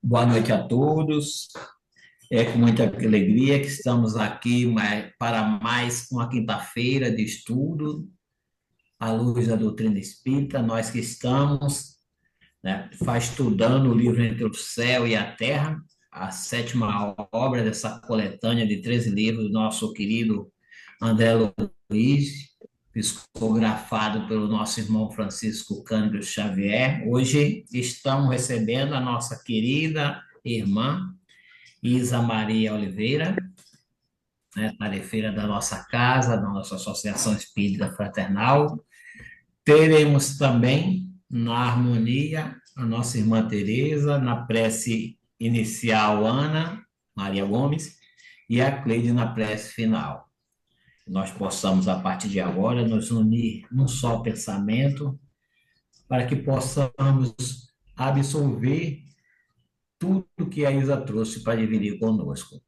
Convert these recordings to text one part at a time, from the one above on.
Boa noite a todos. É com muita alegria que estamos aqui para mais uma quinta-feira de estudo, à luz da doutrina espírita. Nós que estamos, né, estudando o livro Entre o Céu e a Terra, a sétima obra dessa coletânea de 13 livros do nosso querido André Luiz, psicografado pelo nosso irmão Francisco Cândido Xavier. Hoje estamos recebendo a nossa querida irmã Isa Maria Oliveira, né, tarefeira da nossa casa, da nossa Associação Espírita Fraternal. Teremos também, na harmonia, a nossa irmã Tereza, na prece inicial, Ana Maria Gomes, e a Cleide na prece final. Nós possamos, a partir de agora, nos unir num só pensamento, para que possamos absorver tudo que a Isa trouxe para dividir conosco.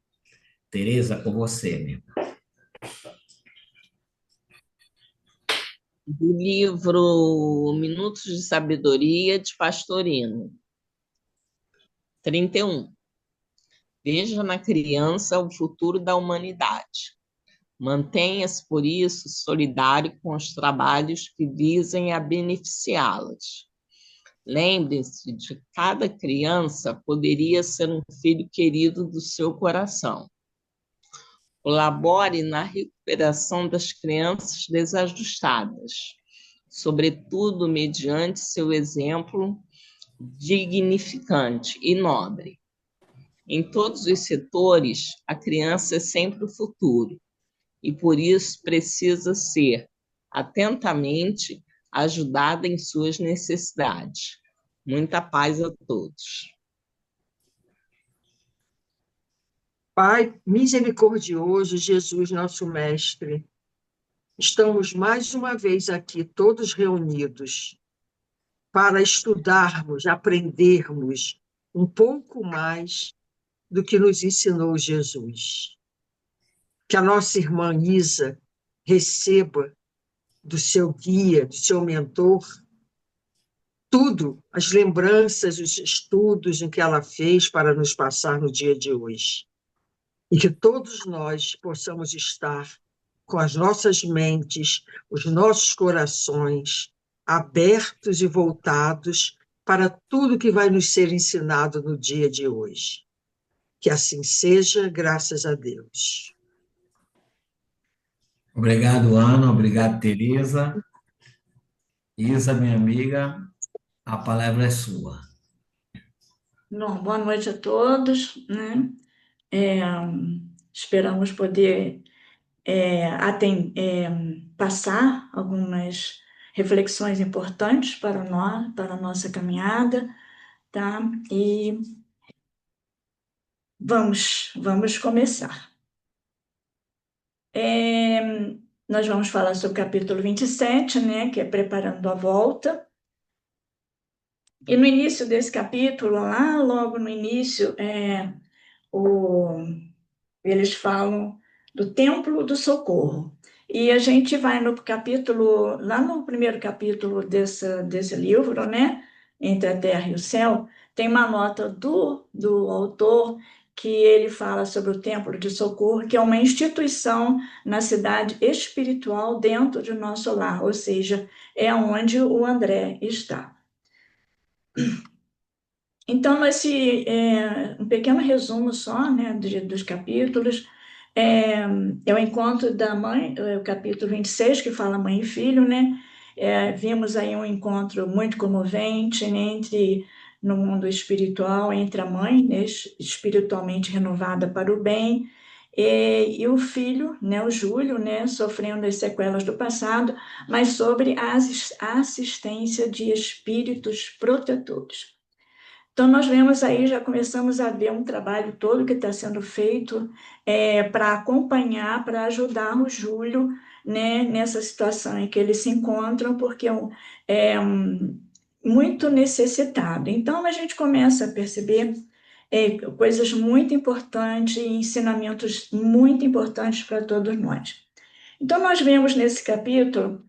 Tereza, com você, meu. Do livro Minutos de Sabedoria de Pastorino, 31. Veja na criança o futuro da humanidade. Mantenha-se, por isso, solidário com os trabalhos que visem a beneficiá-las. Lembre-se de que cada criança poderia ser um filho querido do seu coração. Colabore na recuperação das crianças desajustadas, sobretudo mediante seu exemplo dignificante e nobre. Em todos os setores, a criança é sempre o futuro, e por isso precisa ser atentamente ajudada em suas necessidades. Muita paz a todos. Pai misericordioso, Jesus, nosso Mestre, estamos mais uma vez aqui, todos reunidos, para estudarmos, aprendermos um pouco mais do que nos ensinou Jesus. Que a nossa irmã Isa receba do seu guia, do seu mentor, tudo, as lembranças, os estudos em que ela fez para nos passar no dia de hoje. E que todos nós possamos estar com as nossas mentes, os nossos corações abertos e voltados para tudo que vai nos ser ensinado no dia de hoje. Que assim seja, graças a Deus. Obrigado, Ana. Obrigado, Tereza. Isa, minha amiga, a palavra é sua. Bom, boa noite a todos, né? Esperamos poder passar algumas reflexões importantes para nós, para a nossa caminhada, tá? E vamos começar. Nós vamos falar sobre o capítulo 27, né? Que é Preparando a Volta. E no início desse capítulo, lá logo no início, eles falam do Templo do Socorro. E a gente vai no capítulo, lá no primeiro capítulo desse livro, né? Entre a Terra e o Céu, tem uma nota do autor que ele fala sobre o Templo de Socorro, que é uma instituição na cidade espiritual dentro de nosso lar, ou seja, é onde o André está. Então, um pequeno resumo só, né, dos capítulos, é o encontro da mãe, o capítulo 26, que fala mãe e filho, né? Vimos aí um encontro muito comovente, né, no mundo espiritual, entre a mãe, né, espiritualmente renovada para o bem, e o filho, né, o Júlio, né, sofrendo as sequelas do passado, mas sobre a assistência de espíritos protetores. Então, nós vemos aí, já começamos a ver um trabalho todo que está sendo feito para acompanhar, para ajudar o Júlio, né, nessa situação em que eles se encontram, porque muito necessitado. Então, a gente começa a perceber coisas muito importantes e ensinamentos muito importantes para todos nós. Então, nós vemos nesse capítulo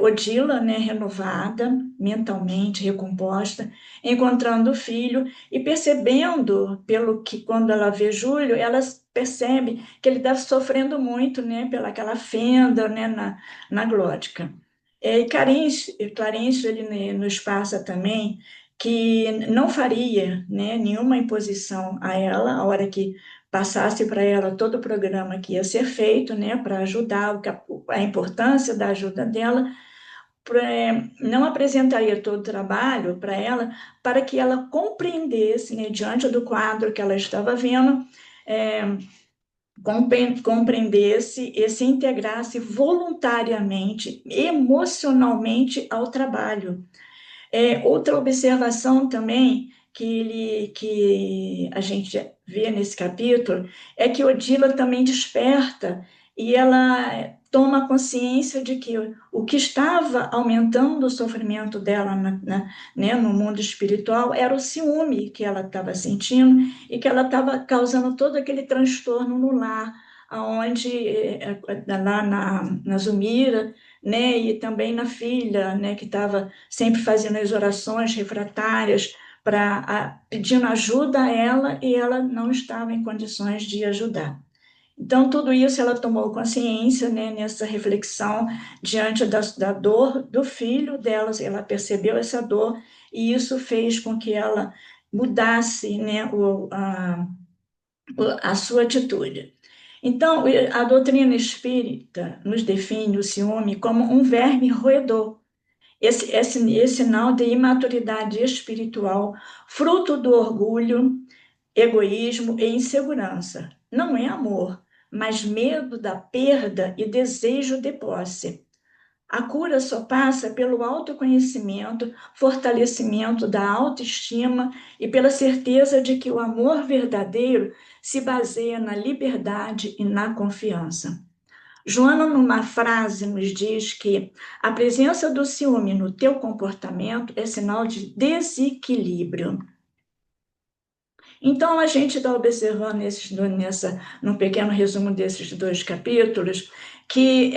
Odila, né, renovada, mentalmente recomposta, encontrando o filho e percebendo, pelo que quando ela vê Júlio, ela percebe que ele está sofrendo muito, né, pelaquela fenda, né, na glótica. E Clarencio ele nos passa também que não faria, né, nenhuma imposição a ela, a hora que passasse para ela todo o programa que ia ser feito, né, para ajudar, a importância da ajuda dela, não apresentaria todo o trabalho para ela, para que ela compreendesse, né, diante do quadro que ela estava vendo, é, compreendesse e se integrasse voluntariamente, emocionalmente ao trabalho. Outra observação também que a gente vê nesse capítulo é que Odila também desperta e ela toma consciência de que o que estava aumentando o sofrimento dela né, no mundo espiritual era o ciúme que ela estava sentindo e que ela estava causando todo aquele transtorno no lar, onde lá na Zumira, né, e também na filha, né, que estava sempre fazendo as orações refratárias pedindo ajuda a ela e ela não estava em condições de ajudar. Então, tudo isso ela tomou consciência, né, nessa reflexão diante da dor do filho delas, ela percebeu essa dor e isso fez com que ela mudasse, né, a sua atitude. Então, a doutrina espírita nos define o ciúme como um verme roedor. Esse sinal de imaturidade espiritual, fruto do orgulho, egoísmo e insegurança. Não é amor, mas medo da perda e desejo de posse. A cura só passa pelo autoconhecimento, fortalecimento da autoestima e pela certeza de que o amor verdadeiro se baseia na liberdade e na confiança. Joana, numa frase, nos diz que a presença do ciúme no teu comportamento é sinal de desequilíbrio. Então, a gente está observando num pequeno resumo desses dois capítulos, que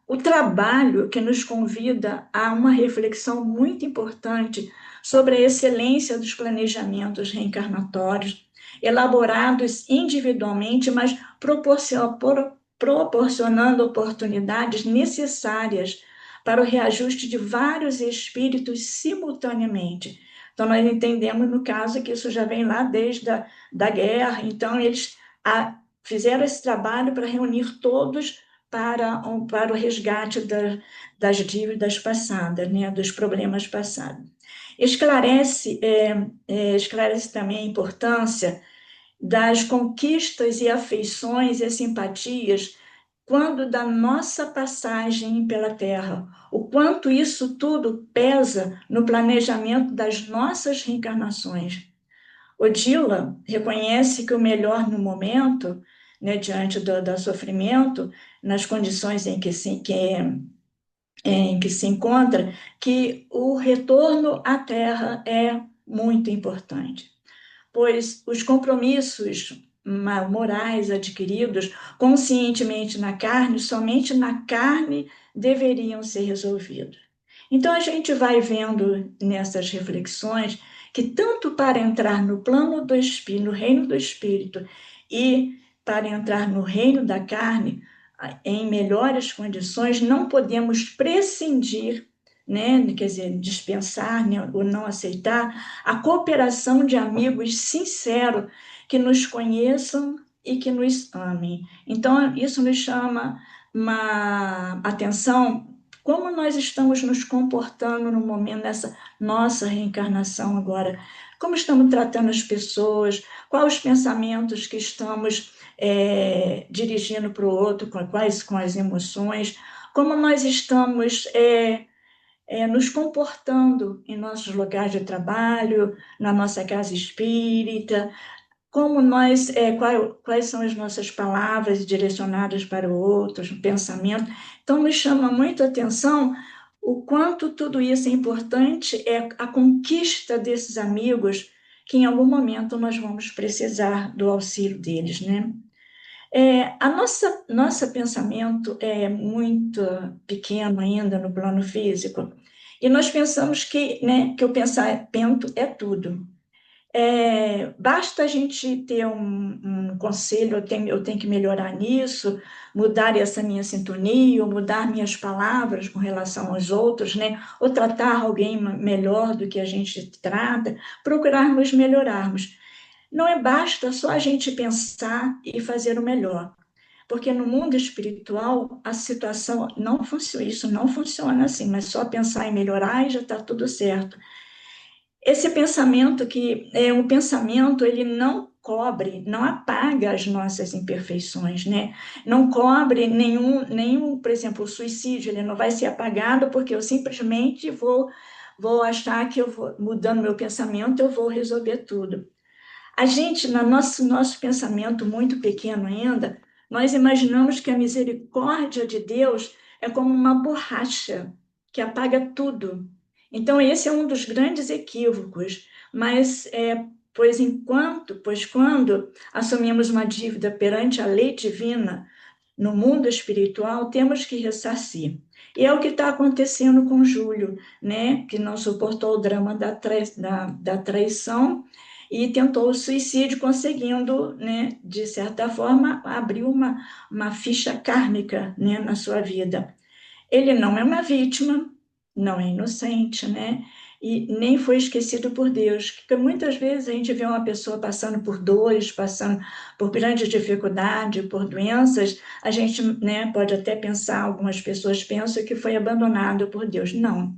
o trabalho que nos convida a uma reflexão muito importante sobre a excelência dos planejamentos reencarnatórios, elaborados individualmente, mas proporcionando oportunidades necessárias para o reajuste de vários espíritos simultaneamente. Então, nós entendemos, no caso, que isso já vem lá desde da guerra. Então, eles fizeram esse trabalho para reunir todos para o resgate das dívidas passadas, né, dos problemas passados. Esclarece também a importância das conquistas e afeições e simpatias quando da nossa passagem pela Terra, o quanto isso tudo pesa no planejamento das nossas reencarnações. Odila reconhece que o melhor no momento, né, diante do sofrimento, nas condições em que se encontra, que o retorno à Terra é muito importante, pois os compromissos morais adquiridos conscientemente na carne, somente na carne deveriam ser resolvidos. Então, a gente vai vendo nessas reflexões que tanto para entrar no plano do espírito, no reino do espírito, e para entrar no reino da carne, em melhores condições, não podemos prescindir, né, quer dizer, dispensar, né, ou não aceitar a cooperação de amigos sinceros que nos conheçam e que nos amem. Então, isso nos chama uma atenção como nós estamos nos comportando no momento dessa nossa reencarnação agora, como estamos tratando as pessoas, quais os pensamentos que estamos dirigindo para o outro, quais com as emoções, como nós estamos nos comportando em nossos lugares de trabalho, na nossa casa espírita, como nós, quais são as nossas palavras direcionadas para o outro, o pensamento. Então, me chama muito a atenção o quanto tudo isso é importante, a conquista desses amigos, que em algum momento nós vamos precisar do auxílio deles, né? Nosso pensamento é muito pequeno ainda no plano físico, e nós pensamos que, né, que o pensamento é tudo. Basta a gente ter um conselho, eu tenho que melhorar nisso, mudar essa minha sintonia, ou mudar minhas palavras com relação aos outros, né? Ou tratar alguém melhor do que a gente trata, procurarmos melhorarmos. Não basta só a gente pensar e fazer o melhor, porque no mundo espiritual a situação não funciona, isso não funciona assim, mas só pensar em melhorar e já está tudo certo. Esse pensamento que é um pensamento, ele não cobre, não apaga as nossas imperfeições, né? Não cobre nenhum, por exemplo, o suicídio, ele não vai ser apagado porque eu simplesmente vou achar que mudando meu pensamento, eu vou resolver tudo. A gente, no nosso pensamento muito pequeno ainda, nós imaginamos que a misericórdia de Deus é como uma borracha que apaga tudo. Então, esse é um dos grandes equívocos. Mas, pois quando assumimos uma dívida perante a lei divina, no mundo espiritual, temos que ressarcir. E é o que está acontecendo com Júlio, né? Que não suportou o drama da traição e tentou o suicídio, conseguindo, né, de certa forma, abrir uma ficha kármica, né, na sua vida. Ele não é uma vítima, não é inocente, né? E nem foi esquecido por Deus. Porque muitas vezes a gente vê uma pessoa passando por dores, passando por grandes dificuldades, por doenças, a gente, né, pode até pensar, algumas pessoas pensam que foi abandonado por Deus. Não.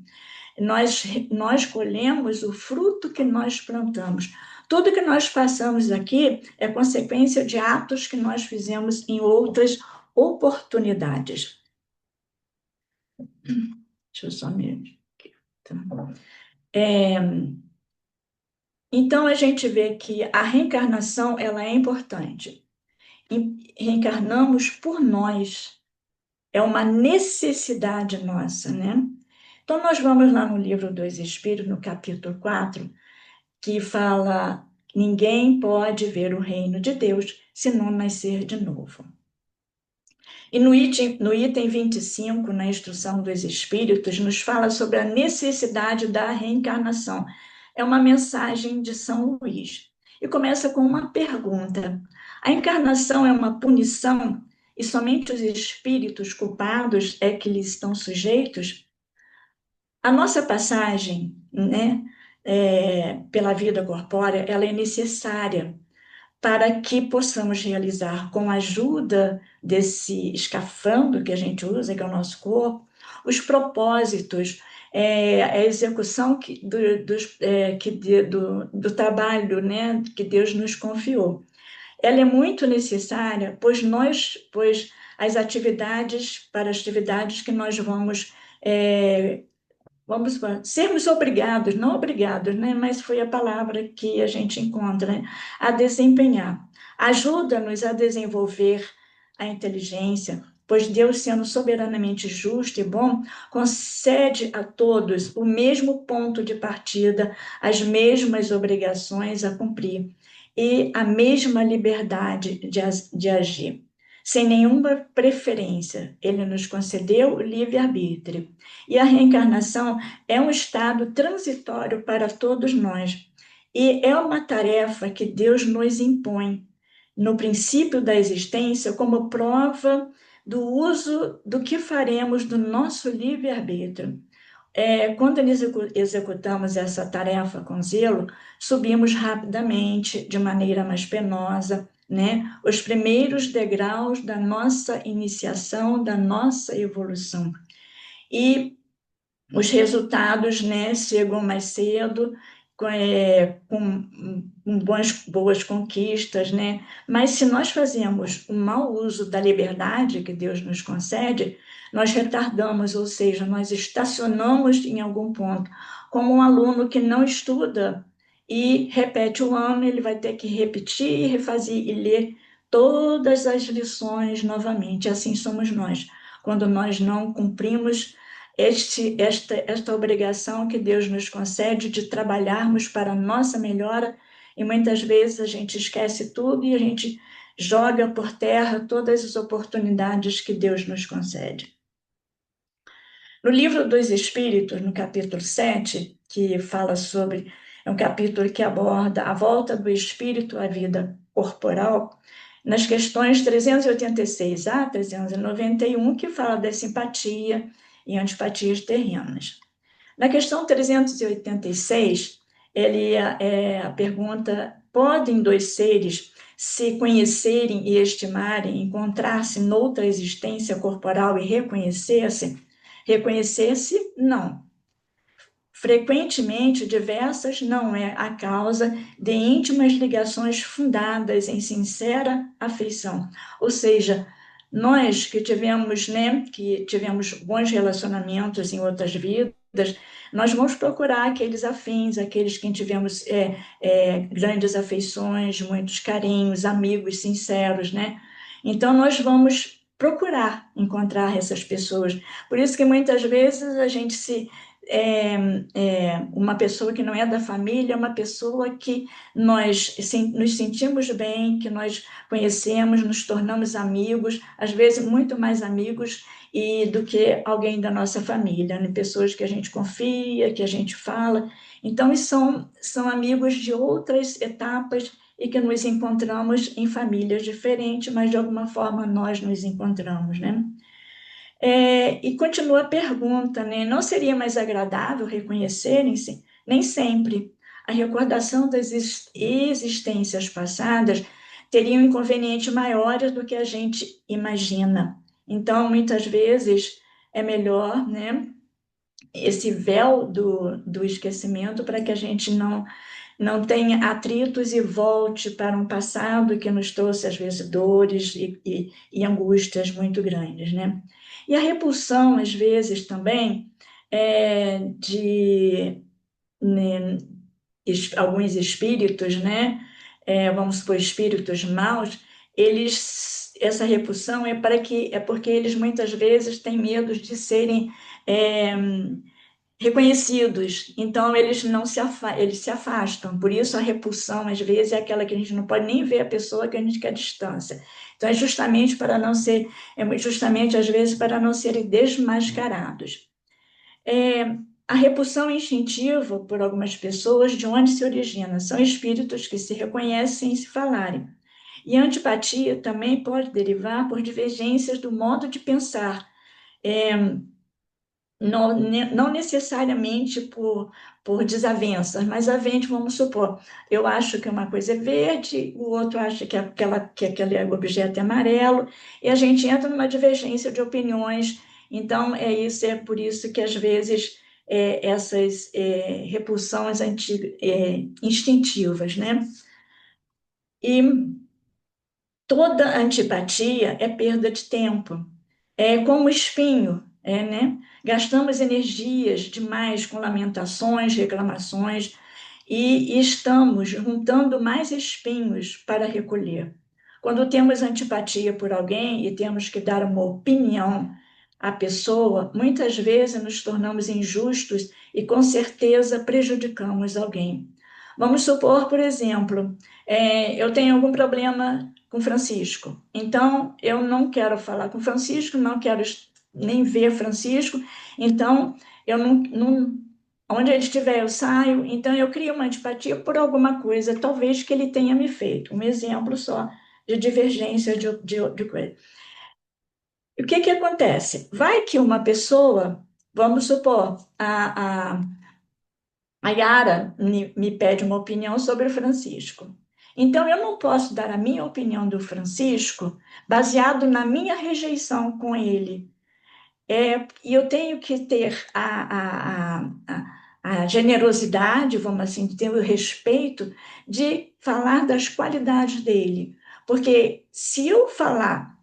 Nós colhemos o fruto que nós plantamos. Tudo que nós passamos aqui é consequência de atos que nós fizemos em outras oportunidades. Deixa eu só me... Então, a gente vê que a reencarnação ela é importante. E reencarnamos por nós. É uma necessidade nossa, né? Então, nós vamos lá no livro dos Espíritos, no capítulo 4, que fala: ninguém pode ver o reino de Deus se não nascer de novo. E no item 25, na instrução dos Espíritos, nos fala sobre a necessidade da reencarnação. É uma mensagem de São Luís. E começa com uma pergunta: a encarnação é uma punição e somente os espíritos culpados é que lhes estão sujeitos? A nossa passagem, né, pela vida corpórea, ela é necessária para que possamos realizar, com a ajuda desse escafandro que a gente usa, que é o nosso corpo, os propósitos, a execução do trabalho, né, que Deus nos confiou. Ela é muito necessária, pois as atividades que nós vamos sermos obrigados, não obrigados, né? Mas foi a palavra que a gente encontra, né? A desempenhar. Ajuda-nos a desenvolver a inteligência, pois Deus, sendo soberanamente justo e bom, concede a todos o mesmo ponto de partida, as mesmas obrigações a cumprir e a mesma liberdade de agir. Sem nenhuma preferência, ele nos concedeu o livre-arbítrio. E a reencarnação é um estado transitório para todos nós. E é uma tarefa que Deus nos impõe no princípio da existência como prova do uso do que faremos do nosso livre-arbítrio. Quando executamos essa tarefa com zelo, subimos rapidamente, de maneira mais penosa, né, os primeiros degraus da nossa iniciação, da nossa evolução. E os resultados, né, chegam mais cedo, com boas conquistas, né? Mas se nós fazemos um mau uso da liberdade que Deus nos concede, nós retardamos, ou seja, nós estacionamos em algum ponto. Como um aluno que não estuda e repete o ano, ele vai ter que repetir, refazer e ler todas as lições novamente. Assim somos nós, quando nós não cumprimos esta obrigação que Deus nos concede de trabalharmos para a nossa melhora, e muitas vezes a gente esquece tudo e a gente joga por terra todas as oportunidades que Deus nos concede. No livro dos Espíritos, no capítulo 7, que fala sobre, é um capítulo que aborda a volta do espírito à vida corporal, nas questões 386 a 391, que fala da simpatia e antipatias terrenas. Na questão 386, a pergunta: podem dois seres se conhecerem e estimarem, encontrar-se noutra existência corporal e reconhecer-se? Reconhecer-se, não. Frequentemente, diversas não é a causa de íntimas ligações fundadas em sincera afeição. Ou seja, nós que tivemos bons relacionamentos em outras vidas, nós vamos procurar aqueles afins, aqueles que tivemos grandes afeições, muitos carinhos, amigos sinceros, né? Então, nós vamos procurar encontrar essas pessoas. Por isso que muitas vezes a gente uma pessoa que não é da família, é uma pessoa que nós nos sentimos bem, que nós conhecemos, nos tornamos amigos, às vezes muito mais amigos do que alguém da nossa família, né? Pessoas que a gente confia, que a gente fala. Então, são amigos de outras etapas e que nos encontramos em famílias diferentes, mas de alguma forma nós nos encontramos, né? E continua a pergunta, né? Não seria mais agradável reconhecerem-se? Nem sempre. A recordação das existências passadas teria inconvenientes maiores do que a gente imagina. Então, muitas vezes, é melhor, né, esse véu do esquecimento para que a gente não tenha atritos e volte para um passado que nos trouxe, às vezes, dores e angústias muito grandes, né? E a repulsão, às vezes, também, né, alguns espíritos, né? Vamos supor, espíritos maus, essa repulsão é porque eles muitas vezes têm medo de serem reconhecidos, então eles não eles se afastam. Por isso a repulsão às vezes é aquela que a gente não pode nem ver a pessoa, que a gente quer a distância. Então é justamente às vezes para não serem desmascarados. A repulsão instintiva por algumas pessoas, de onde se origina? São espíritos que se reconhecem sem se falarem. E a antipatia também pode derivar por divergências do modo de pensar. Não necessariamente por desavenças, mas vamos supor, eu acho que uma coisa é verde, o outro acha que aquele objeto é amarelo, e a gente entra numa divergência de opiniões. Então, é por isso que, às vezes, essas repulsões instintivas, né? E toda antipatia é perda de tempo. É como espinho, né? Gastamos energias demais com lamentações, reclamações, e estamos juntando mais espinhos para recolher. Quando temos antipatia por alguém e temos que dar uma opinião à pessoa, muitas vezes nos tornamos injustos e, com certeza, prejudicamos alguém. Vamos supor, por exemplo, eu tenho algum problema com Francisco, então eu não quero falar com Francisco, não quero nem ver Francisco, então eu onde ele estiver eu saio, então eu crio uma antipatia por alguma coisa, talvez que ele tenha me feito, um exemplo só de divergência de coisa. E o que acontece? Vai que uma pessoa, vamos supor, a Yara me pede uma opinião sobre o Francisco. Então, eu não posso dar a minha opinião do Francisco baseado na minha rejeição com ele. E eu tenho que ter a generosidade, vamos assim, de ter o respeito de falar das qualidades dele. Porque se eu falar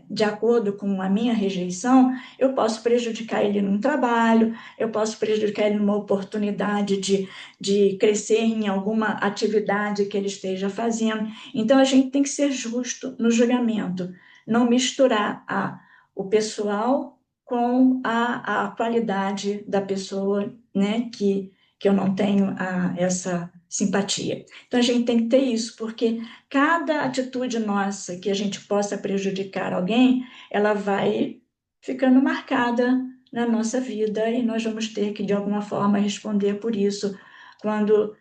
de acordo com a minha rejeição, eu posso prejudicar ele num trabalho, eu posso prejudicar ele numa oportunidade de crescer em alguma atividade que ele esteja fazendo. Então, a gente tem que ser justo no julgamento, não misturar o pessoal com a qualidade da pessoa, né, que eu não tenho simpatia. Então, a gente tem que ter isso, porque cada atitude nossa que a gente possa prejudicar alguém, ela vai ficando marcada na nossa vida e nós vamos ter que, de alguma forma, responder por isso quando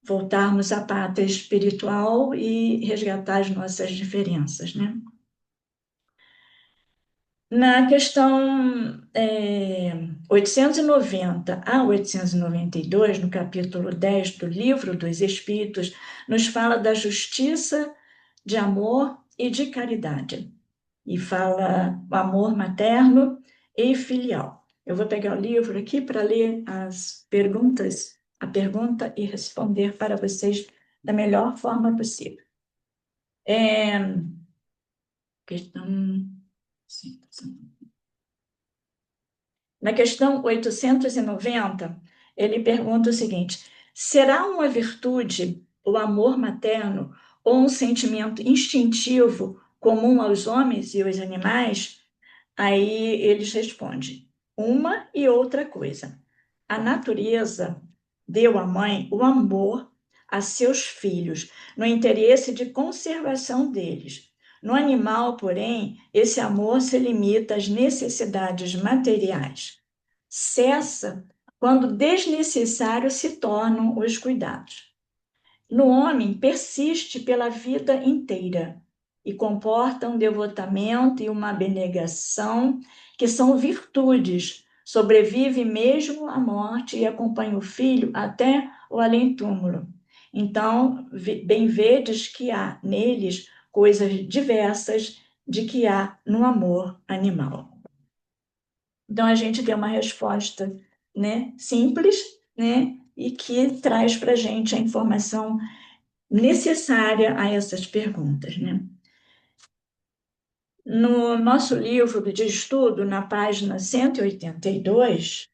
voltarmos à pátria espiritual e resgatar as nossas diferenças, né? Na questão 890 a 892, no capítulo 10 do Livro dos Espíritos, nos fala da justiça, de amor e de caridade. E fala o amor materno e filial. Eu vou pegar o livro aqui para ler as perguntas, a pergunta e responder para vocês da melhor forma possível. Questão... Na questão 890, ele pergunta o seguinte: será uma virtude o amor materno ou um sentimento instintivo comum aos homens e aos animais? Aí eles respondem: uma e outra coisa. A natureza deu à mãe o amor a seus filhos, no interesse de conservação deles. No animal, porém, esse amor se limita às necessidades materiais. Cessa quando desnecessário se tornam os cuidados. No homem, persiste pela vida inteira e comporta um devotamento e uma abnegação que são virtudes. Sobrevive mesmo à morte e acompanha o filho até o além-túmulo. Então, bem vedes que há neles coisas diversas de que há no amor animal. Então, a gente tem uma resposta, né, simples, né, e que traz para a gente a informação necessária a essas perguntas, né? No nosso livro de estudo, na página 182,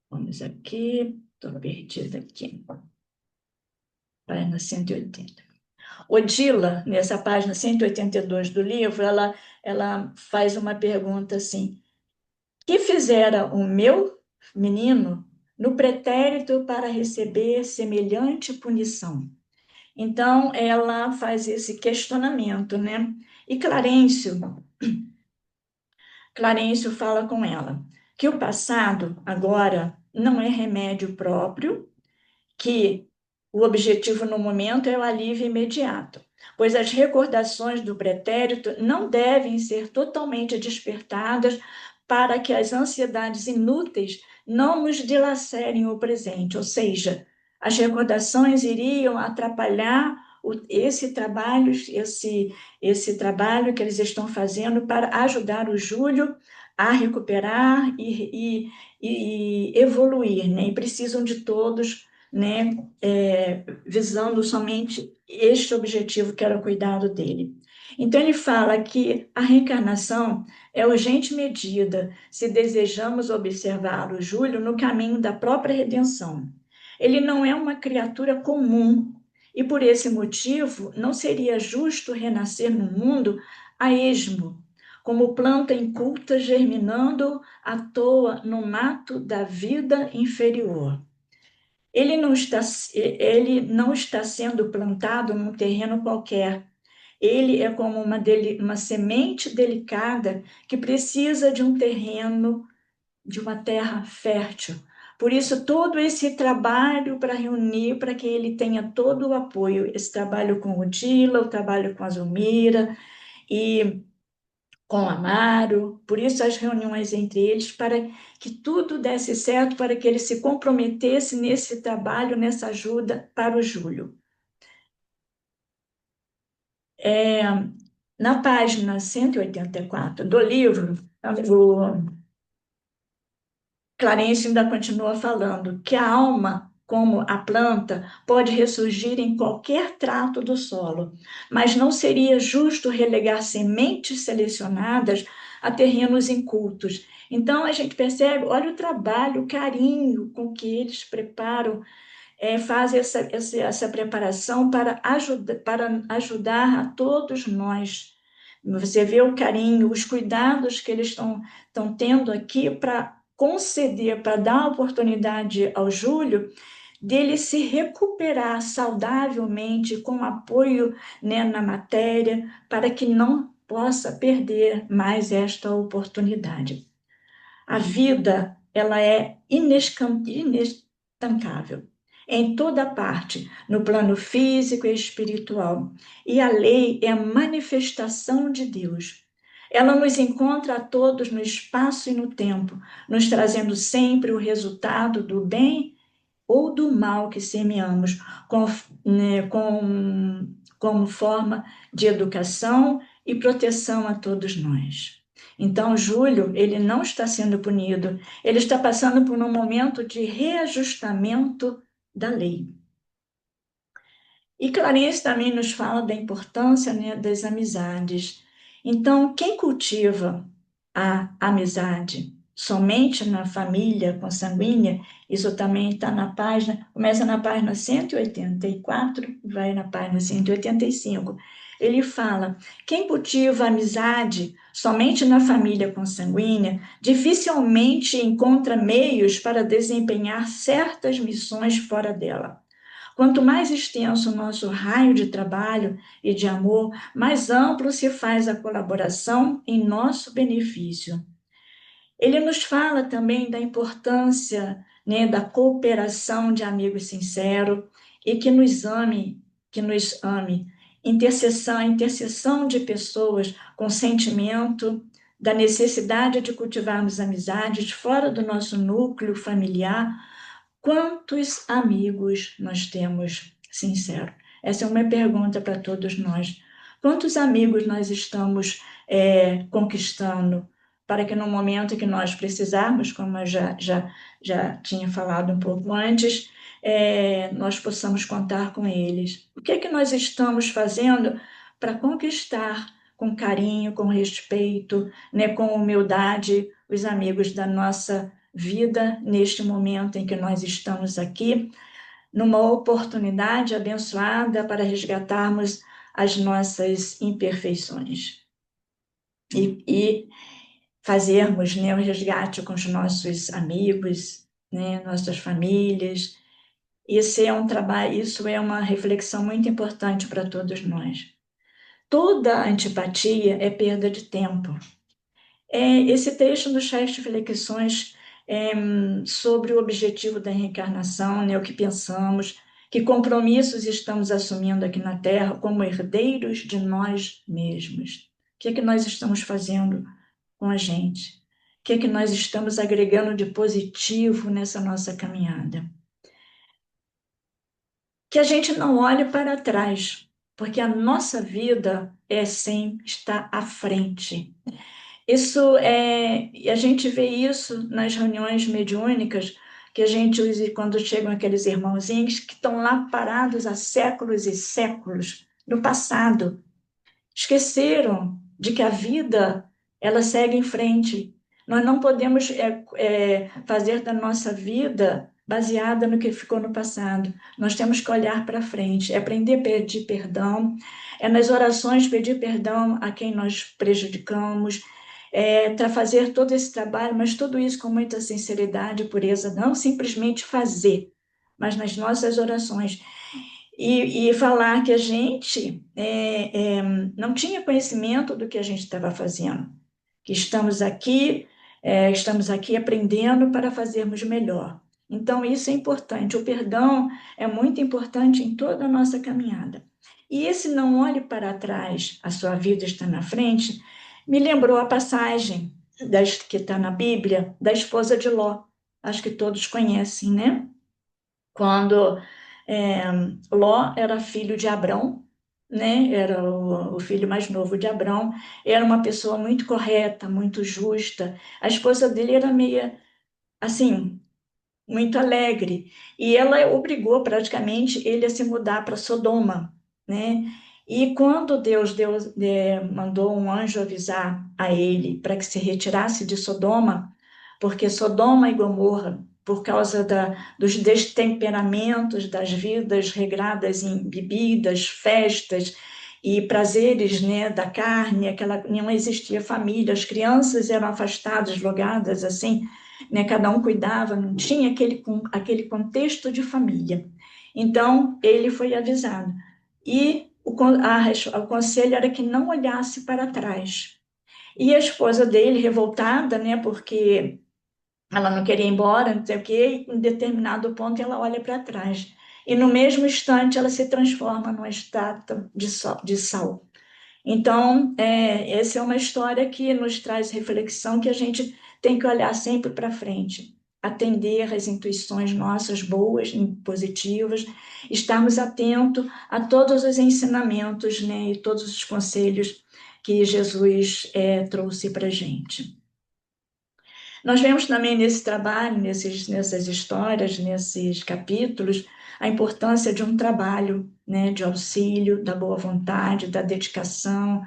vamos aqui, estou perdida aqui, página 180. Odila, nessa página 182 do livro, ela faz uma pergunta assim: que fizera o meu menino no pretérito para receber semelhante punição? Então, ela faz esse questionamento, né? E Clarencio fala com ela que o passado, agora, não é remédio próprio, que o objetivo no momento é o alívio imediato, pois as recordações do pretérito não devem ser totalmente despertadas para que as ansiedades inúteis não nos dilacerem o presente, ou seja, as recordações iriam atrapalhar esse trabalho que eles estão fazendo para ajudar o Júlio a recuperar e evoluir, né? E precisam de todos, né, visando somente este objetivo, que era o cuidado dele. Então, ele fala que a reencarnação é urgente medida se desejamos observar o Júlio no caminho da própria redenção. Ele não é uma criatura comum e, por esse motivo, não seria justo renascer no mundo a esmo, como planta inculta germinando à toa no mato da vida inferior. Ele não está sendo plantado num terreno qualquer. Ele é como uma semente delicada que precisa de um terreno, de uma terra fértil. Por isso, todo esse trabalho para reunir, para que ele tenha todo o apoio, esse trabalho com o Dila, o trabalho com a Zulmira e com o Amaro, por isso as reuniões entre eles, para que tudo desse certo, para que ele se comprometesse nesse trabalho, nessa ajuda para o Júlio. Na página 184 do livro, o Clarencio ainda continua falando que a alma, como a planta, pode ressurgir em qualquer trato do solo, mas não seria justo relegar sementes selecionadas a terrenos incultos. Então, a gente percebe, olha o trabalho, o carinho com que eles preparam, fazem essa preparação para ajudar a todos nós. Você vê o carinho, os cuidados que eles estão tendo aqui para conceder, para dar oportunidade ao Júlio dele se recuperar saudavelmente com apoio, né, na matéria, para que não possa perder mais esta oportunidade. A vida, ela é inestancável, em toda parte, no plano físico e espiritual. E a lei é a manifestação de Deus. Ela nos encontra a todos no espaço e no tempo, nos trazendo sempre o resultado do bem ou do mal que semeamos, né, como forma de educação e proteção a todos nós. Então, Júlio, ele não está sendo punido, ele está passando por um momento de reajustamento da lei. E Clarice também nos fala da importância, né, das amizades. Então, quem cultiva a amizade somente na família consanguínea, isso também está na página, começa na página 184, vai na página 185. Ele fala: quem cultiva a amizade somente na família consanguínea dificilmente encontra meios para desempenhar certas missões fora dela. Quanto mais extenso o nosso raio de trabalho e de amor, mais amplo se faz a colaboração em nosso benefício. Ele nos fala também da importância, né, da cooperação de amigo sincero e que nos ame. Intercessão de pessoas com sentimento da necessidade de cultivarmos amizades fora do nosso núcleo familiar. Quantos amigos nós temos sincero? Essa é uma pergunta para todos nós. Quantos amigos nós estamos conquistando para que no momento que nós precisarmos, como eu já tinha falado um pouco antes, nós possamos contar com eles? O que é que nós estamos fazendo para conquistar com carinho, com respeito, né, com humildade, os amigos da nossa vida neste momento em que nós estamos aqui, numa oportunidade abençoada para resgatarmos as nossas imperfeições e fazermos, né, o resgate com os nossos amigos, né, nossas famílias. Isso é um trabalho, isso é uma reflexão muito importante para todos nós. Toda antipatia é perda de tempo. Esse texto nos traz reflexões sobre o objetivo da reencarnação, né, o que pensamos, que compromissos estamos assumindo aqui na Terra como herdeiros de nós mesmos. O que é que nós estamos fazendo com a gente? O que é que nós estamos agregando de positivo nessa nossa caminhada? Que a gente não olhe para trás, porque a nossa vida sempre está à frente. A gente vê isso nas reuniões mediúnicas, que a gente usa quando chegam aqueles irmãozinhos que estão lá parados há séculos e séculos, no passado. Esqueceram de que a vida, ela segue em frente. Nós não podemos fazer da nossa vida baseada no que ficou no passado. Nós temos que olhar para frente, aprender a pedir perdão, nas orações pedir perdão a quem nós prejudicamos, para fazer todo esse trabalho, mas tudo isso com muita sinceridade e pureza, não simplesmente fazer, mas nas nossas orações. E falar que a gente não tinha conhecimento do que a gente estava fazendo, que estamos aqui aprendendo para fazermos melhor. Então, isso é importante. O perdão é muito importante em toda a nossa caminhada. E esse não olhe para trás, a sua vida está na frente, me lembrou a passagem que está na Bíblia, da esposa de Ló. Acho que todos conhecem, né? Quando Ló era filho de Abrão, né? Era o filho mais novo de Abrão, era uma pessoa muito correta, muito justa. A esposa dele era meio assim, muito alegre, e ela obrigou praticamente ele a se mudar para Sodoma, né? E quando Deus mandou um anjo avisar a ele para que se retirasse de Sodoma, porque Sodoma e Gomorra, por causa dos destemperamentos das vidas regradas em bebidas, festas e prazeres, né, da carne, não existia família, as crianças eram afastadas, logadas assim, né? Cada um cuidava, não tinha aquele contexto de família. Então, ele foi avisado. E o conselho era que não olhasse para trás. E a esposa dele, revoltada, né, porque ela não queria ir embora, não sei o quê, em determinado ponto ela olha para trás. E no mesmo instante ela se transforma numa estátua de sal. Então, essa é uma história que nos traz reflexão, que a gente tem que olhar sempre para frente, atender às intuições nossas boas, positivas, estarmos atentos a todos os ensinamentos, né, e todos os conselhos que Jesus trouxe para a gente. Nós vemos também nesse trabalho, nessas histórias, nesses capítulos, a importância de um trabalho, né, de auxílio, da boa vontade, da dedicação,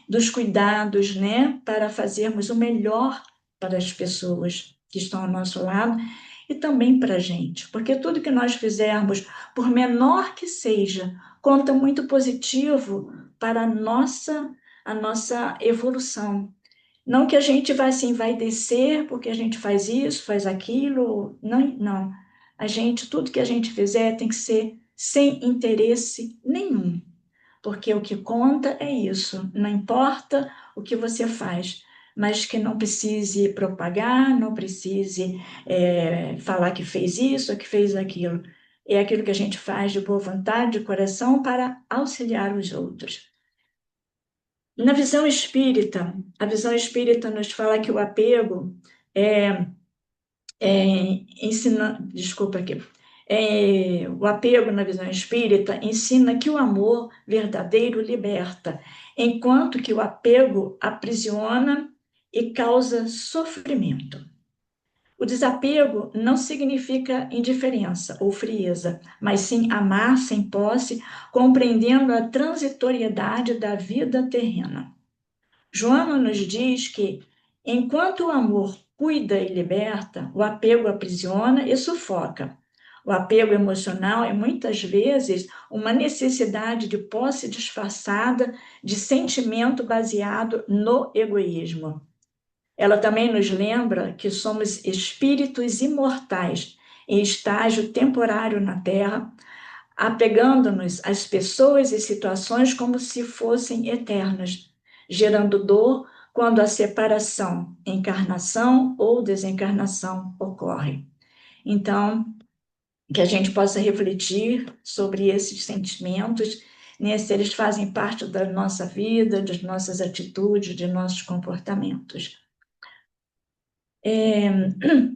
dos cuidados, né, para fazermos o melhor para as pessoas que estão ao nosso lado e também para a gente, porque tudo que nós fizermos, por menor que seja, conta muito positivo para a nossa evolução. Não que a gente vai descer porque a gente faz isso, faz aquilo, não, não. Tudo que a gente fizer tem que ser sem interesse nenhum, porque o que conta é isso, não importa o que você faz, mas que não precise propagar, não precise falar que fez isso, que fez aquilo. É aquilo que a gente faz de boa vontade, de coração, para auxiliar os outros. Na visão espírita, a visão espírita nos fala que o apego desculpa aqui. O apego na visão espírita ensina que o amor verdadeiro liberta, enquanto que o apego aprisiona e causa sofrimento. O desapego não significa indiferença ou frieza, mas sim amar sem posse, compreendendo a transitoriedade da vida terrena. Joana nos diz que, enquanto o amor cuida e liberta, o apego aprisiona e sufoca. O apego emocional é muitas vezes uma necessidade de posse disfarçada de sentimento baseado no egoísmo. Ela também nos lembra que somos espíritos imortais em estágio temporário na Terra, apegando-nos às pessoas e situações como se fossem eternas, gerando dor quando a separação, encarnação ou desencarnação ocorre. Então, que a gente possa refletir sobre esses sentimentos, né, se eles fazem parte da nossa vida, das nossas atitudes, de nossos comportamentos.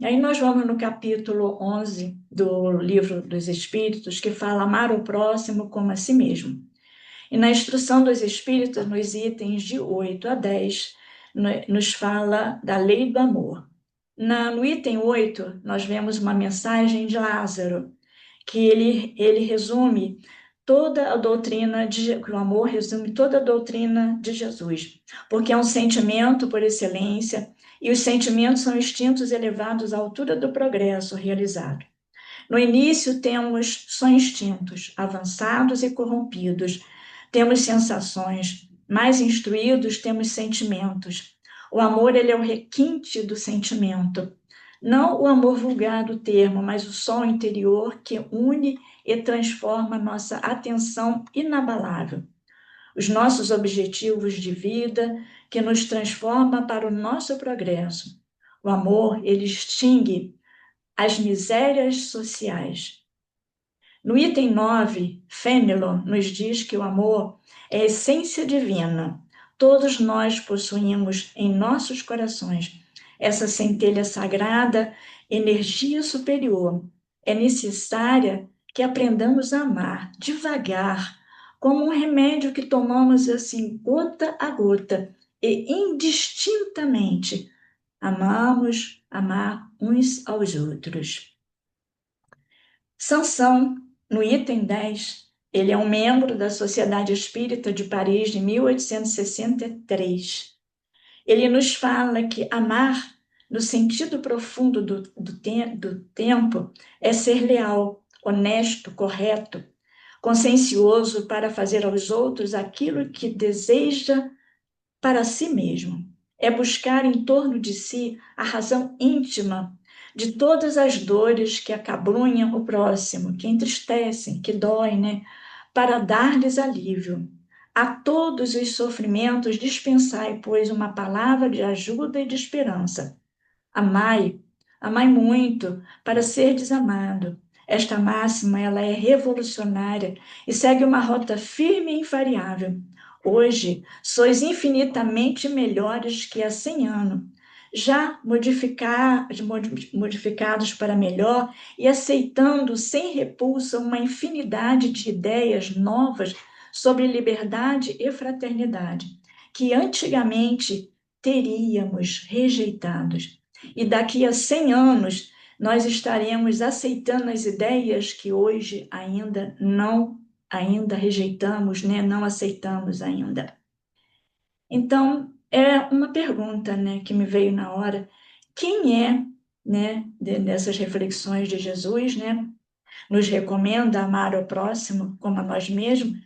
Aí nós vamos no capítulo 11 do Livro dos Espíritos, que fala amar o próximo como a si mesmo. E na instrução dos Espíritos, nos itens de 8 a 10, nos fala da lei do amor. No item 8, nós vemos uma mensagem de Lázaro, que ele resume toda a doutrina, que o amor resume toda a doutrina de Jesus, porque é um sentimento por excelência, e os sentimentos são instintos elevados à altura do progresso realizado. No início, temos só instintos, avançados e corrompidos, temos sensações, mais instruídos temos sentimentos. O amor, ele é o requinte do sentimento, não o amor vulgar do termo, mas o sol interior que une e transforma nossa atenção inabalável. Os nossos objetivos de vida, que nos transforma para o nosso progresso. O amor, ele extingue as misérias sociais. No item 9, Fenelon nos diz que o amor é a essência divina. Todos nós possuímos em nossos corações essa centelha sagrada, energia superior. É necessária que aprendamos a amar devagar, como um remédio que tomamos assim, gota a gota, e indistintamente amar uns aos outros. Sansão, no item 10, ele é um membro da Sociedade Espírita de Paris de 1863. Ele nos fala que amar, no sentido profundo do tempo, é ser leal, honesto, correto, consciencioso para fazer aos outros aquilo que deseja para si mesmo. é buscar em torno de si a razão íntima de todas as dores que acabrunham o próximo, que entristecem, que doem, né? Para dar-lhes alívio. A todos os sofrimentos dispensai, pois, uma palavra de ajuda e de esperança. Amai, amai muito, para ser desamado. Esta máxima, ela é revolucionária e segue uma rota firme e invariável. Hoje, sois infinitamente melhores que há 100 anos, já modificados para melhor e aceitando sem repulsa uma infinidade de ideias novas sobre liberdade e fraternidade, que antigamente teríamos rejeitados. E daqui a 100 anos, nós estaremos aceitando as ideias que hoje ainda rejeitamos, né? Não aceitamos ainda. Então, é uma pergunta, né, que me veio na hora. Quem é, né, dessas reflexões de Jesus, né, nos recomenda amar o próximo como a nós mesmos?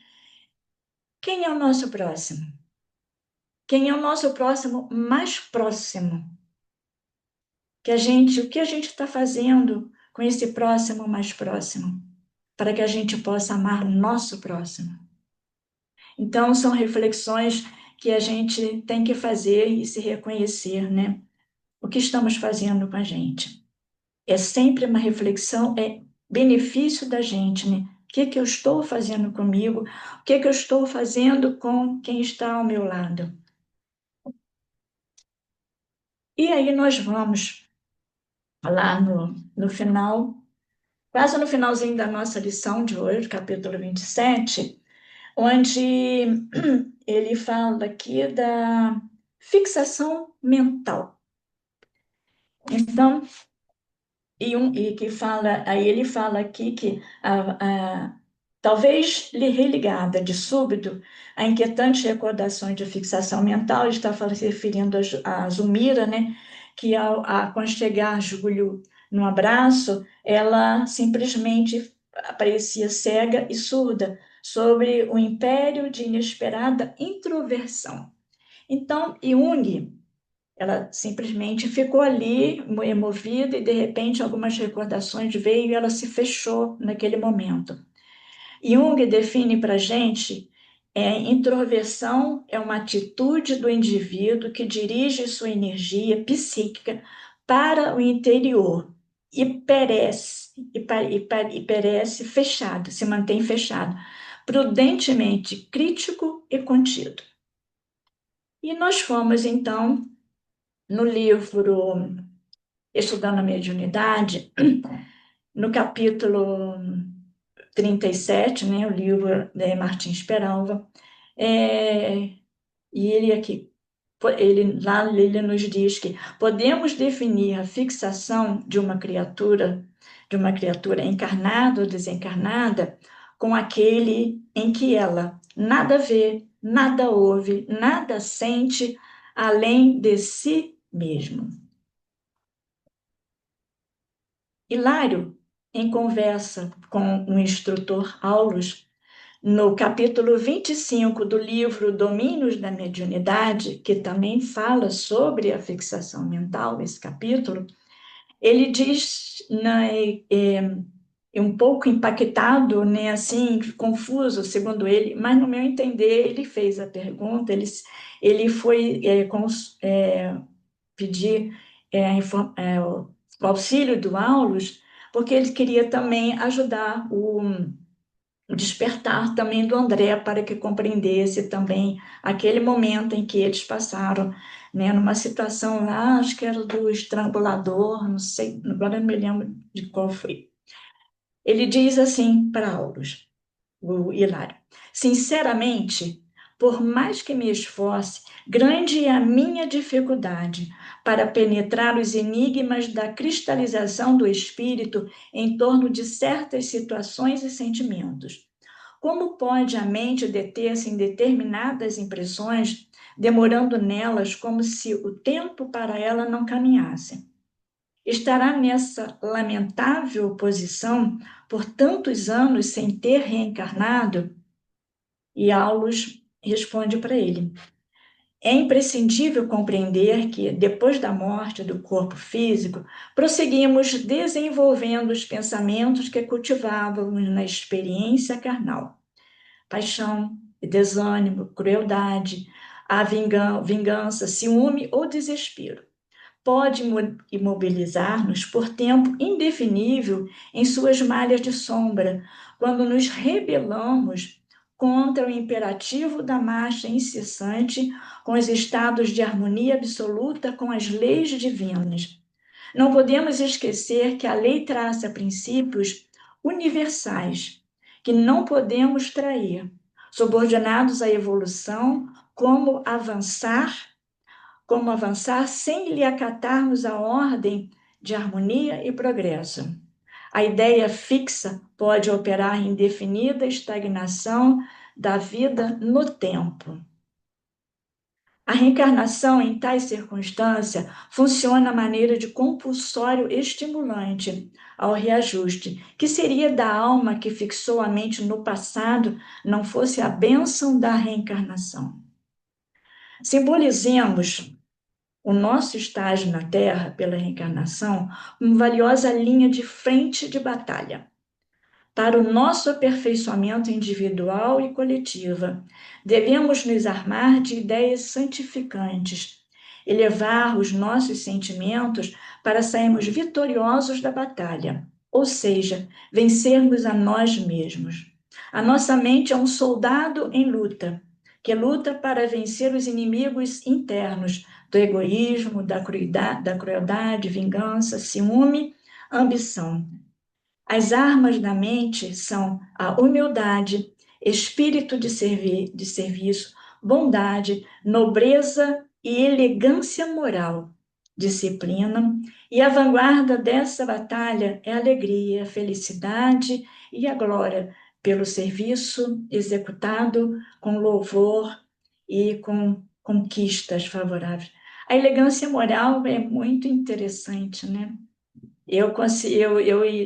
Quem é o nosso próximo? Quem é o nosso próximo mais próximo? O que a gente está fazendo com esse próximo mais próximo, para que a gente possa amar o nosso próximo. Então, são reflexões que a gente tem que fazer e se reconhecer, né? O que estamos fazendo com a gente? É sempre uma reflexão, é benefício da gente, né? O que eu estou fazendo comigo? O que eu estou fazendo com quem está ao meu lado? E aí nós vamos lá no final, quase no finalzinho da nossa lição de hoje, capítulo 27, onde ele fala aqui da fixação mental. Então, aí ele fala aqui que talvez lhe religada de súbito a inquietantes recordações de fixação mental, ele está se referindo a Zulmira, né, que ao aconchegar Júlio no abraço, ela simplesmente parecia cega e surda sobre o império de inesperada introversão. Então, Jung, ela simplesmente ficou ali, emovida, e de repente algumas recordações veio e ela se fechou naquele momento. Jung define para a gente, introversão é uma atitude do indivíduo que dirige sua energia psíquica para o interior e perece fechado, se mantém fechado, prudentemente crítico e contido. E nós fomos, então, no livro Estudando a Mediunidade, no capítulo 37, né, o livro de Martins Peralva, e ele nos diz que podemos definir a fixação de uma criatura encarnada ou desencarnada, com aquele em que ela nada vê, nada ouve, nada sente, além de si mesmo. Hilário, em conversa com o instrutor Aulus, no capítulo 25 do livro Domínios da Mediunidade, que também fala sobre a fixação mental, esse capítulo, ele diz, um pouco impactado, né, assim, confuso, segundo ele, mas no meu entender, ele fez a pergunta, ele foi pedir o auxílio do Aulus, porque ele queria também ajudar o despertar também do André para que compreendesse também aquele momento em que eles passaram, né, numa situação lá, acho que era do estrangulador, não sei, agora não me lembro de qual foi. Ele diz assim para Aulus, o Hilário: sinceramente, por mais que me esforce, grande é a minha dificuldade para penetrar os enigmas da cristalização do espírito em torno de certas situações e sentimentos. Como pode a mente deter-se em determinadas impressões, demorando nelas como se o tempo para ela não caminhasse? Estará nessa lamentável posição por tantos anos sem ter reencarnado? E Aulus responde para ele: É imprescindível compreender que, depois da morte do corpo físico, prosseguimos desenvolvendo os pensamentos que cultivávamos na experiência carnal. Paixão, desânimo, crueldade, a vingança, ciúme ou desespero. Pode imobilizar-nos por tempo indefinível em suas malhas de sombra, quando nos rebelamos contra o imperativo da marcha incessante com os estados de harmonia absoluta com as leis divinas. Não podemos esquecer que a lei traça princípios universais que não podemos trair, subordinados à evolução, como avançar sem lhe acatarmos a ordem de harmonia e progresso. A ideia fixa pode operar indefinida estagnação da vida no tempo. A reencarnação, em tais circunstâncias, funciona à maneira de compulsório estimulante ao reajuste, que seria da alma que fixou a mente no passado, não fosse a bênção da reencarnação. Simbolizemos o nosso estágio na Terra pela reencarnação uma valiosa linha de frente de batalha para o nosso aperfeiçoamento individual e coletivo. Devemos nos armar de ideias santificantes, elevar os nossos sentimentos para sairmos vitoriosos da batalha, ou seja, vencermos a nós mesmos. A nossa mente é um soldado em luta, que luta para vencer os inimigos internos do egoísmo, da crueldade, vingança, ciúme, ambição. As armas da mente são a humildade, espírito de serviço, bondade, nobreza e elegância moral, disciplina, e a vanguarda dessa batalha é a alegria, a felicidade e a glória pelo serviço executado com louvor e com conquistas favoráveis. A elegância moral é muito interessante, né?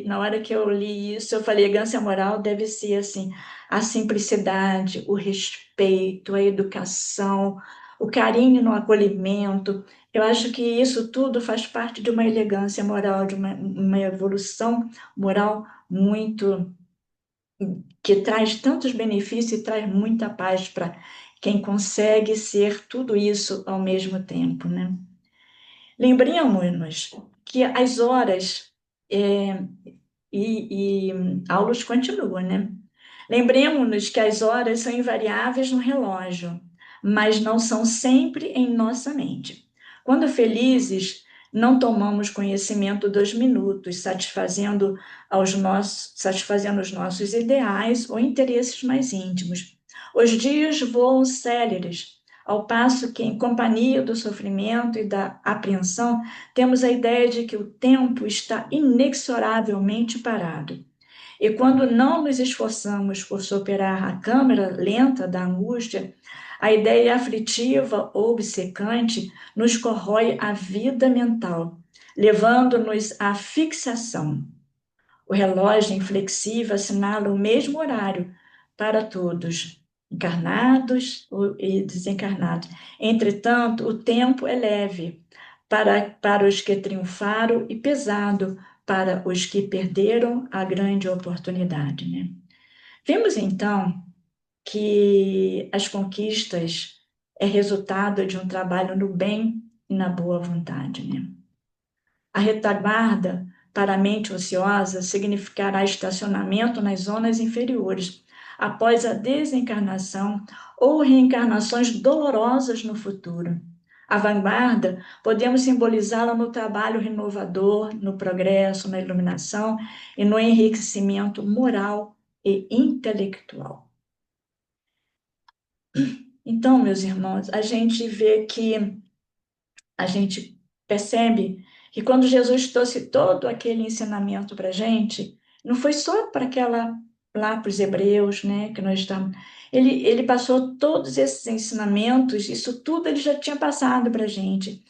Na hora que eu li isso, eu falei, elegância moral deve ser assim, a simplicidade, o respeito, a educação, o carinho no acolhimento. Eu acho que isso tudo faz parte de uma elegância moral, de uma evolução moral muito que traz tantos benefícios e traz muita paz para quem consegue ser tudo isso ao mesmo tempo, né? Lembremos-nos que as horas e a luz continua, né? Lembremos-nos que as horas são invariáveis no relógio, mas não são sempre em nossa mente. Quando felizes, não tomamos conhecimento dos minutos, satisfazendo os nossos ideais ou interesses mais íntimos. Os dias voam céleres, ao passo que, em companhia do sofrimento e da apreensão, temos a ideia de que o tempo está inexoravelmente parado. E quando não nos esforçamos por superar a câmara lenta da angústia, a ideia aflitiva ou obcecante nos corrói a vida mental, levando-nos à fixação. O relógio inflexível assinala o mesmo horário para todos, encarnados e desencarnados. Entretanto, o tempo é leve para os que triunfaram e pesado para os que perderam a grande oportunidade, né? Vimos, então, que as conquistas é resultado de um trabalho no bem e na boa vontade, né? A retaguarda para a mente ociosa significará estacionamento nas zonas inferiores, após a desencarnação ou reencarnações dolorosas no futuro. A vanguarda, podemos simbolizá-la no trabalho renovador, no progresso, na iluminação e no enriquecimento moral e intelectual. Então, meus irmãos, a gente percebe que quando Jesus trouxe todo aquele ensinamento para a gente, não foi só para lá para os hebreus, né, que nós estamos. Ele passou todos esses ensinamentos, isso tudo ele já tinha passado para a gente.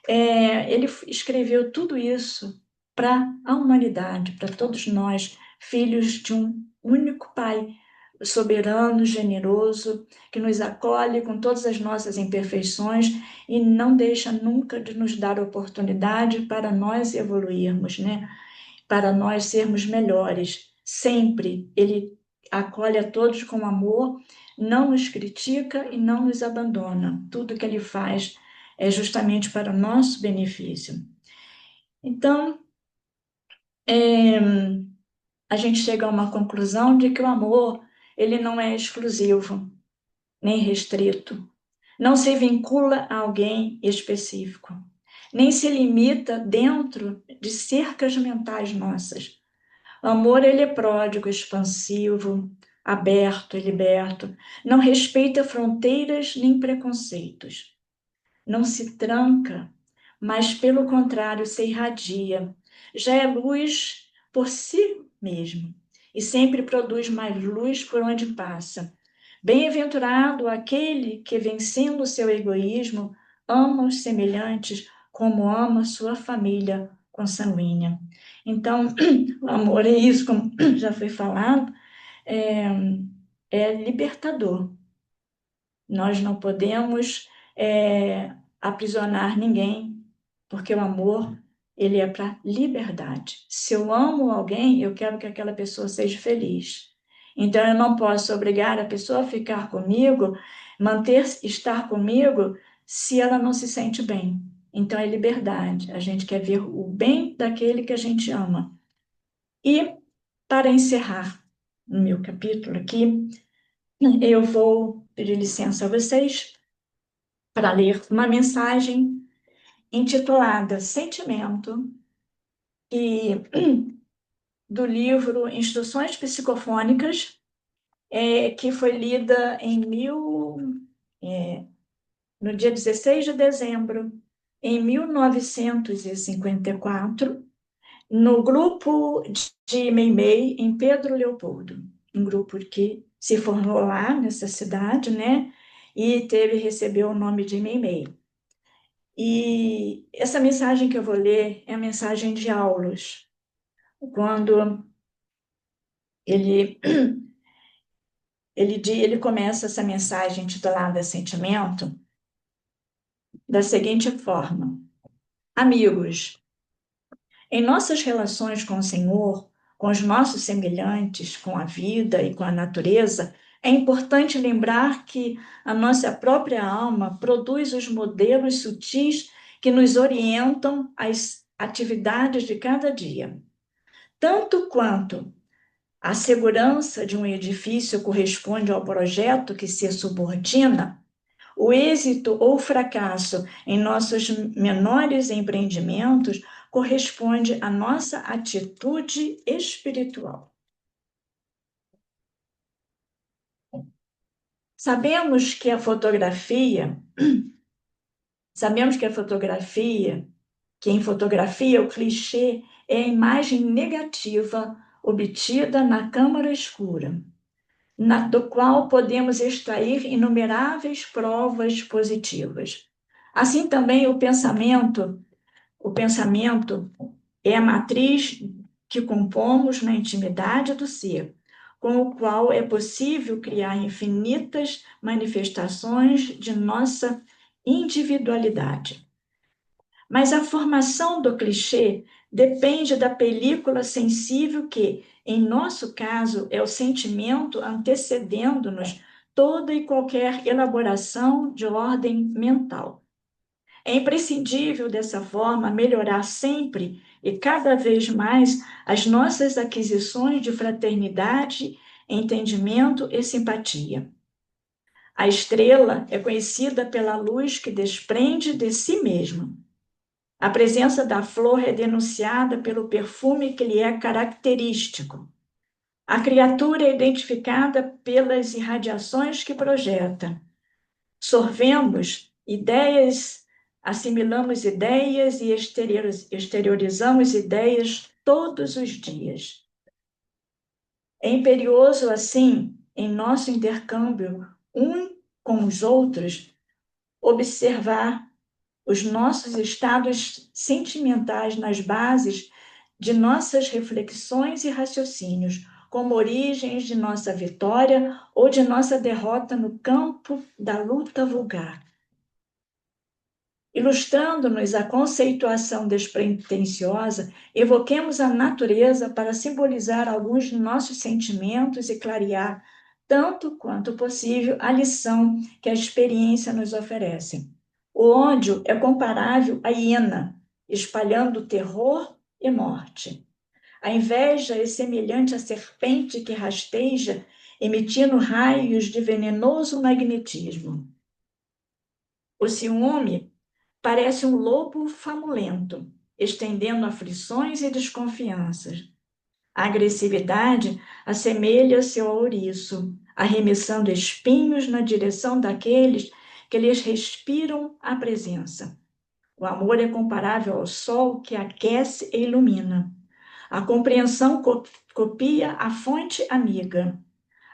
Ele escreveu tudo isso para a humanidade, para todos nós, filhos de um único Pai, soberano, generoso, que nos acolhe com todas as nossas imperfeições e não deixa nunca de nos dar oportunidade para nós evoluirmos, né? Para nós sermos melhores. Sempre Ele acolhe a todos com amor, não nos critica e não nos abandona. Tudo que Ele faz é justamente para o nosso benefício. Então, a gente chega a uma conclusão de que o amor, ele não é exclusivo, nem restrito, não se vincula a alguém específico, nem se limita dentro de cercas mentais nossas. O amor, ele é pródigo, expansivo, aberto e liberto, não respeita fronteiras nem preconceitos, não se tranca, mas, pelo contrário, se irradia. Já é luz por si mesmo e sempre produz mais luz por onde passa. Bem-aventurado aquele que, vencendo o seu egoísmo, ama os semelhantes como ama sua família consanguínea. Então, o amor é isso, como já foi falado, é libertador. Nós não podemos aprisionar ninguém, porque o amor, ele é para liberdade. Se eu amo alguém, eu quero que aquela pessoa seja feliz. Então, eu não posso obrigar a pessoa a ficar comigo, estar comigo, se ela não se sente bem. Então, é liberdade. A gente quer ver o bem daquele que a gente ama. E, para encerrar o meu capítulo aqui, eu vou pedir licença a vocês para ler uma mensagem intitulada Sentimento, do livro Instruções Psicofônicas, que foi lida no dia 16 de dezembro, em 1954, no grupo de Meimei, em Pedro Leopoldo, um grupo que se formou lá nessa cidade, né? E recebeu o nome de Meimei. E essa mensagem que eu vou ler é a mensagem de Aulus, quando ele começa essa mensagem intitulada Sentimento da seguinte forma: Amigos, em nossas relações com o Senhor, com os nossos semelhantes, com a vida e com a natureza, é importante lembrar que a nossa própria alma produz os modelos sutis que nos orientam às atividades de cada dia. Tanto quanto a segurança de um edifício corresponde ao projeto que se subordina, o êxito ou fracasso em nossos menores empreendimentos corresponde à nossa atitude espiritual. Sabemos que a fotografia, que em fotografia o clichê é a imagem negativa obtida na câmara escura, do qual podemos extrair inumeráveis provas positivas. Assim também o pensamento é a matriz que compomos na intimidade do ser, com o qual é possível criar infinitas manifestações de nossa individualidade. Mas a formação do clichê depende da película sensível que, em nosso caso, é o sentimento antecedendo-nos toda e qualquer elaboração de ordem mental. É imprescindível, dessa forma, melhorar sempre e cada vez mais as nossas aquisições de fraternidade, entendimento e simpatia. A estrela é conhecida pela luz que desprende de si mesma. A presença da flor é denunciada pelo perfume que lhe é característico. A criatura é identificada pelas irradiações que projeta. Sorvemos ideias, assimilamos ideias e exteriorizamos ideias todos os dias. É imperioso, assim, em nosso intercâmbio com os outros, observar os nossos estados sentimentais nas bases de nossas reflexões e raciocínios, como origens de nossa vitória ou de nossa derrota no campo da luta vulgar. Ilustrando-nos a conceituação despretensiosa, evoquemos a natureza para simbolizar alguns de nossos sentimentos e clarear, tanto quanto possível, a lição que a experiência nos oferece. O ódio é comparável à hiena, espalhando terror e morte. A inveja é semelhante à serpente que rasteja, emitindo raios de venenoso magnetismo. O ciúme parece um lobo famulento, estendendo aflições e desconfianças. A agressividade assemelha-se ao ouriço, arremessando espinhos na direção daqueles que lhes respiram a presença. O amor é comparável ao sol que aquece e ilumina. A compreensão copia a fonte amiga.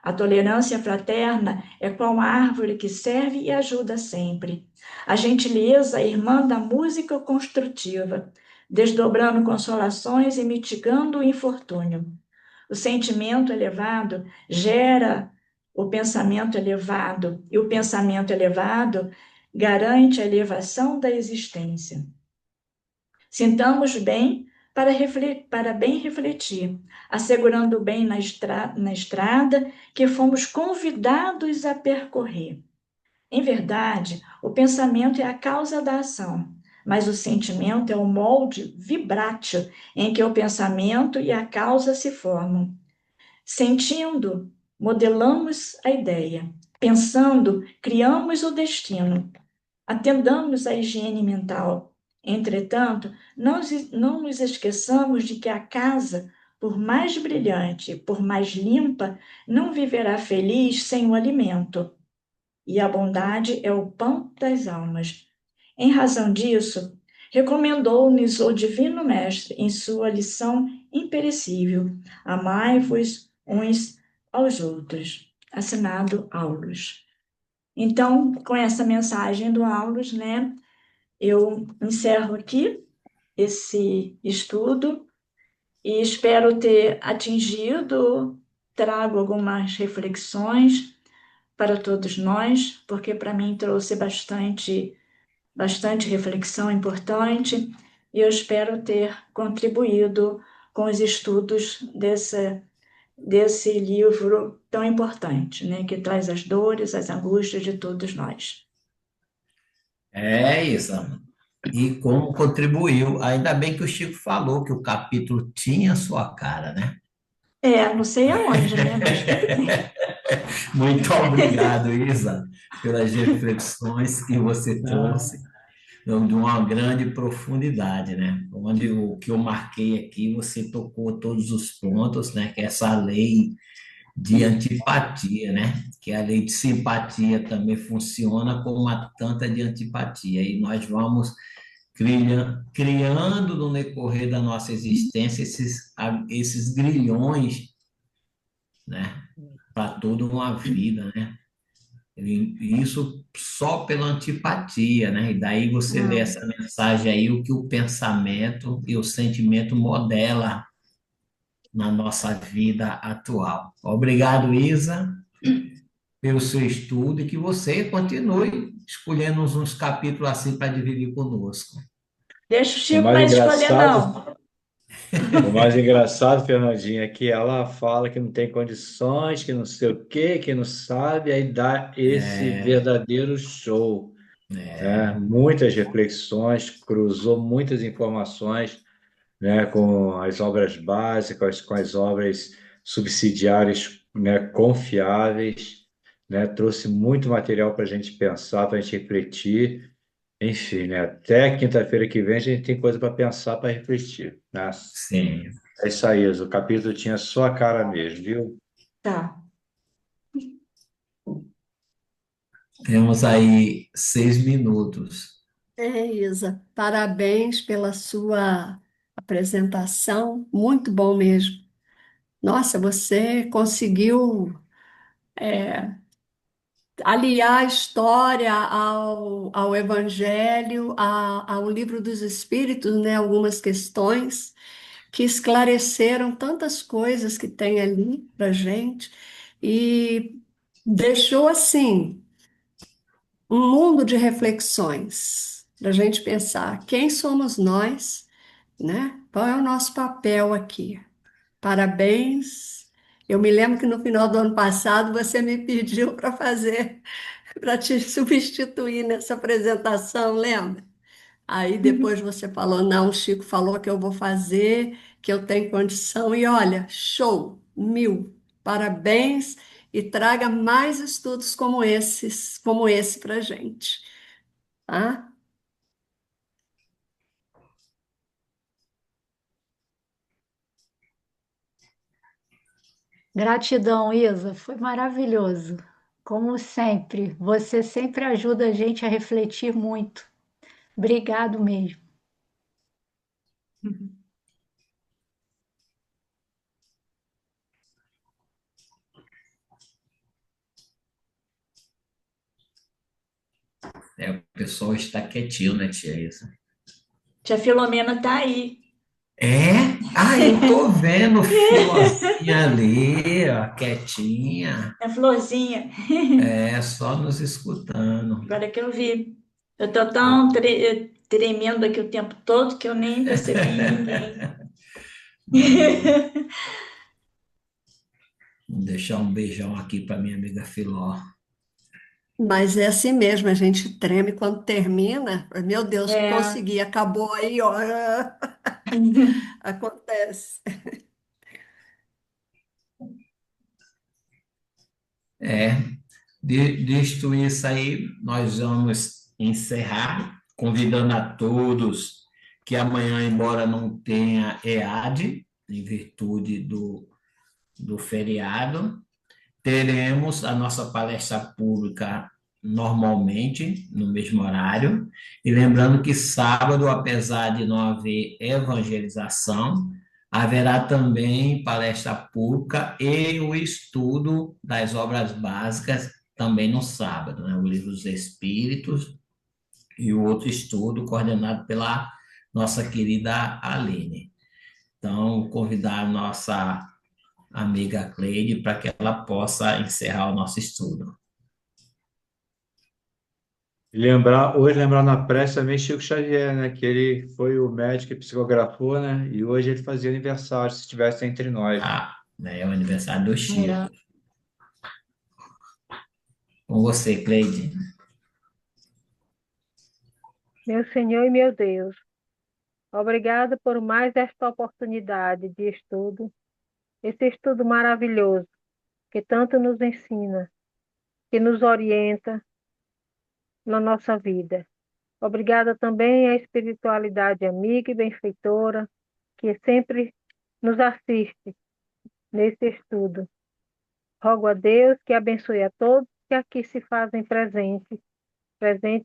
A tolerância fraterna é qual a árvore que serve e ajuda sempre. A gentileza é irmã da música construtiva, desdobrando consolações e mitigando o infortúnio. O sentimento elevado gera o pensamento elevado, e o pensamento elevado garante a elevação da existência. Sintamos bem para bem refletir, assegurando bem na estrada que fomos convidados a percorrer. Em verdade, o pensamento é a causa da ação, mas o sentimento é o molde vibrátil em que o pensamento e a causa se formam. Sentindo, modelamos a ideia. Pensando, criamos o destino. Atendamos à higiene mental. Entretanto, não nos esqueçamos de que a casa, por mais brilhante, por mais limpa, não viverá feliz sem o alimento. E a bondade é o pão das almas. Em razão disso, recomendou-nos o Divino Mestre em sua lição imperecível: amai-vos uns aos outros. Assinado Aulus. Então, com essa mensagem do Aulus, né, eu encerro aqui esse estudo e espero ter atingido, trago algumas reflexões para todos nós, porque para mim trouxe bastante reflexão importante, e eu espero ter contribuído com os estudos desse livro tão importante, né, que traz as dores, as angústias de todos nós. É isso. E como contribuiu. Ainda bem que o Chico falou que o capítulo tinha sua cara, né? Não sei aonde, né, mas tudo bem. Muito obrigado, Isa, pelas reflexões que você trouxe, de uma grande profundidade, né? Onde o que eu marquei aqui, você tocou todos os pontos, né? Que é essa lei de antipatia, né? Que a lei de simpatia também funciona como uma tanta de antipatia. E nós vamos criando no decorrer da nossa existência esses grilhões, né? Para toda uma vida, né? E isso só pela antipatia, né? E daí você vê essa mensagem aí, o que o pensamento e o sentimento modela na nossa vida atual. Obrigado, Isa, pelo seu estudo e que você continue escolhendo uns capítulos assim para dividir conosco. Deixa o O Chico mais mais escolher, engraçado, não. o mais engraçado, Fernandinha, é que ela fala que não tem condições, que não sei o quê, que não sabe, aí dá esse verdadeiro show, né? Muitas reflexões, cruzou muitas informações, né, com as obras básicas, com as obras subsidiárias, né, confiáveis, né? Trouxe muito material para a gente pensar, para a gente refletir. Enfim, né? Até quinta-feira que vem a gente tem coisa para pensar, para refletir, né? Sim. É isso aí, Isa. O capítulo tinha sua cara mesmo, viu? Tá. Temos aí 6 minutos. Isa, parabéns pela sua apresentação, muito bom mesmo. Nossa, você conseguiu aliar a história ao Evangelho, ao Livro dos Espíritos, né? Algumas questões. que esclareceram tantas coisas que tem ali para gente e deixou assim um mundo de reflexões para a gente pensar quem somos nós, né? Qual é o nosso papel aqui? Parabéns. Eu me lembro que no final do ano passado você me pediu para fazer, para te substituir nessa apresentação, lembra? Aí depois você falou, não, o Chico falou que eu vou fazer, que eu tenho condição, e olha, show, mil, parabéns, e traga mais estudos como esse para gente, tá? Gratidão, Isa, foi maravilhoso. Como sempre, você sempre ajuda a gente a refletir muito. Obrigado mesmo. O pessoal está quietinho, né, tia Isa? Tia Filomena está aí. É? Ah, eu tô vendo Filozinha ali, ó, quietinha. A Florzinha. Só nos escutando. Agora que eu vi. Eu estou tão tremendo aqui o tempo todo que eu nem percebi ninguém. Vou deixar um beijão aqui para minha amiga Filó. Mas é assim mesmo, a gente treme quando termina. Meu Deus, É. consegui, acabou aí, ó. Acontece. É, Dito isso aí, nós vamos encerrar, convidando a todos que amanhã, embora não tenha EAD, em virtude do feriado, teremos a nossa palestra pública normalmente, no mesmo horário, e lembrando que sábado, apesar de não haver evangelização, haverá também palestra pública e o estudo das obras básicas também no sábado, né? O Livro dos Espíritos e o outro estudo coordenado pela nossa querida Aline. Então, convidar a nossa amiga Cleide para que ela possa encerrar o nosso estudo. Lembrar na prece também Chico Xavier, né? Que ele foi o médico que psicografou, né? E hoje ele fazia aniversário, se estivesse entre nós. Né, é o aniversário do Chico. É. Com você, Cleide. Meu Senhor e meu Deus, obrigada por mais esta oportunidade de estudo, esse estudo maravilhoso que tanto nos ensina, que nos orienta na nossa vida. Obrigada também à espiritualidade amiga e benfeitora, que sempre nos assiste nesse estudo. Rogo a Deus que abençoe a todos que aqui se fazem presentes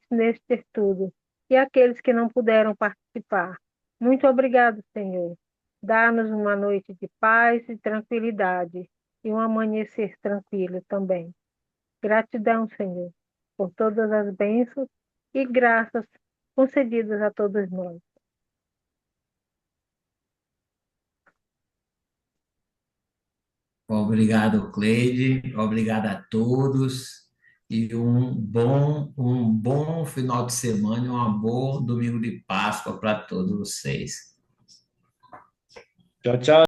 neste estudo, e aqueles que não puderam participar. Muito obrigado, Senhor. Dá-nos uma noite de paz e tranquilidade, e um amanhecer tranquilo também. Gratidão, Senhor, por todas as bênçãos e graças concedidas a todos nós. Obrigado, Cleide. Obrigado a todos. E um bom final de semana e um bom domingo de Páscoa para todos vocês. Tchau, tchau.